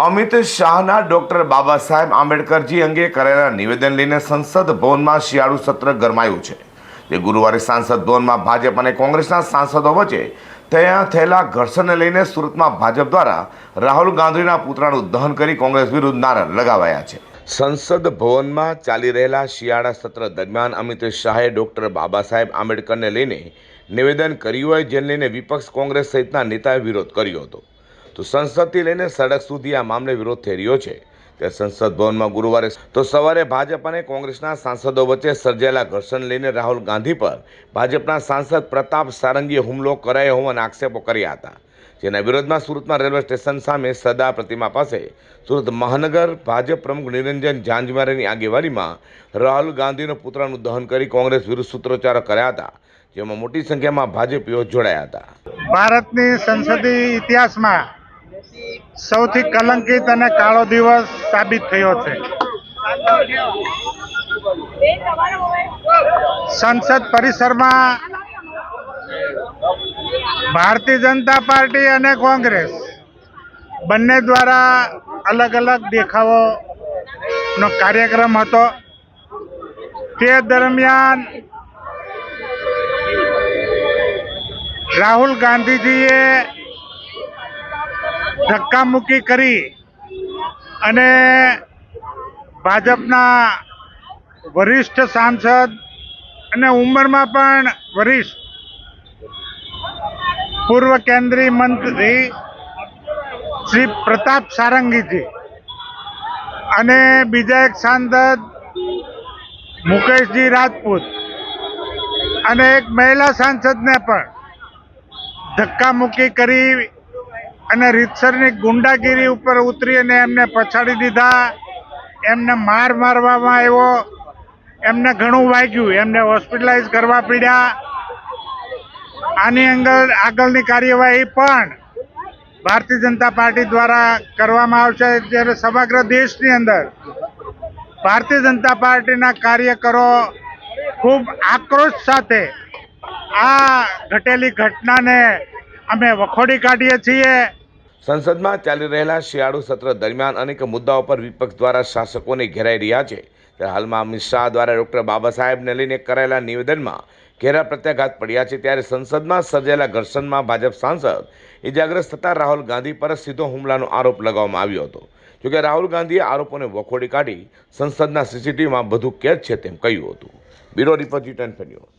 અમિત શાહના ડોક્ટર બાબા સાહેબ આંબેડકરજી અંગે કરેલા નિવેદન લઈને સંસદ ભવનમાં શિયાળુ સત્ર ગરમાયું છે। તે ગુરુવારે સાંસદ ભવનમાં ભાજપ અને કોંગ્રેસના સાંસદો વચ્ચે ત્યાં થયેલા ઘર્ષણને લઈને સુરતમાં ભાજપ દ્વારા રાહુલ ગાંધીના પુતળાનું દહન કરી કોંગ્રેસ વિરુદ્ધ નારા લગાવાયા છે। સંસદ ભવનમાં ચાલી રહેલા શિયાળા સત્ર દરમિયાન અમિત શાહે ડોક્ટર બાબા સાહેબ આંબેડકરને લઈને નિવેદન કર્યું હોય, જેને લઈને વિપક્ષ કોંગ્રેસ સહિતના નેતાએ વિરોધ કર્યો હતો। તો સંસદથી લઈને સડક સુધી આ મામલે વિરોધ થઈ રહ્યો છે। ત્યારે સંસદ ભવનમાં ગુરુવારે સવારે ભાજપ અને કોંગ્રેસના સાંસદો વચ્ચે સર્જાયેલા ઘર્ષણ લઈને રાહુલ ગાંધી પર ભાજપના સાંસદ પ્રતાપ સારંગીએ હુમલો કરાયો હોવાના આક્ષેપો કર્યા હતા, જેના વિરોધમાં સુરતમાં રેલવે સ્ટેશન સામે સરદાર પ્રતિમા પાસે સુરત મહાનગર ભાજપ પ્રમુખ નિરંજન ઝાંઝમેરાની આગેવાનીમાં રાહુલ ગાંધીના પુતળાનું દહન કરી કોંગ્રેસ વિરુદ્ધ સૂત્રોચ્ચારો કર્યા હતા, જેમાં મોટી સંખ્યામાં ભાજપીઓ જોડાયા હતા। ભારતની સંસદીય ઇતિહાસમાં સૌથી કલંકિત અને કાળો દિવસ સાબિત થયો છે। સંસદ પરિસરમાં ભારતીય જનતા પાર્ટી અને કોંગ્રેસ બંને દ્વારા અલગ અલગ દેખાવોનો કાર્યક્રમ હતો। તે દરમિયાન રાહુલ ગાંધીજીએ ધક્કામુક્કી કરી અને ભાજપના વરિષ્ઠ સાંસદ અને ઉંમરમાં પણ વરિષ્ઠ પૂર્વ કેન્દ્રીય મંત્રી શ્રી પ્રતાપ સારંગીજી અને બીજા એક સાંસદ મુકેશજી રાજપૂત અને એક મહિલા સાંસદને પણ ધક્કામુક્કી કરી અને રીતસરની ગુંડાગીરી ઉપર ઉતરી અને એમને પછાડી દીધા। એમને મારવામાં આવ્યો, એમને ઘણું વાગ્યું, એમને હોસ્પિટલાઇઝ કરવા પડ્યા। આની આગળની કાર્યવાહી પણ ભારતીય જનતા પાર્ટી દ્વારા કરવામાં આવશે। જ્યારે સમગ્ર દેશની અંદર ભારતીય જનતા પાર્ટીના કાર્યકરો ખૂબ આક્રોશ સાથે આ ઘટેલી ઘટનાને અમે વખોડી કાઢીએ છીએ। સંસદમાં ચાલી રહેલા શિયાળુ સત્ર દરમિયાન અનેક મુદ્દાઓ પર વિપક્ષ દ્વારા શાસકોને ઘેરાઈ રહ્યા છે। ત્યારે હાલમાં અમિત શાહ દ્વારા ડોક્ટર બાબા સાહેબને લઈને કરાયેલા નિવેદનમાં ઘેરા પ્રત્યાઘાત પડ્યા છે। ત્યારે સંસદમાં સર્જાયેલા ઘર્ષણમાં ભાજપ સાંસદ ઇજાગ્રસ્ત થતા રાહુલ ગાંધી પર સીધો હુમલાનો આરોપ લગાવવામાં આવ્યો હતો। જોકે રાહુલ ગાંધીએ આરોપોને વખોડી કાઢી સંસદના સીસીટીવીમાં બધું કેદ છે તેમ કહ્યું હતું। Bureau report G10 news.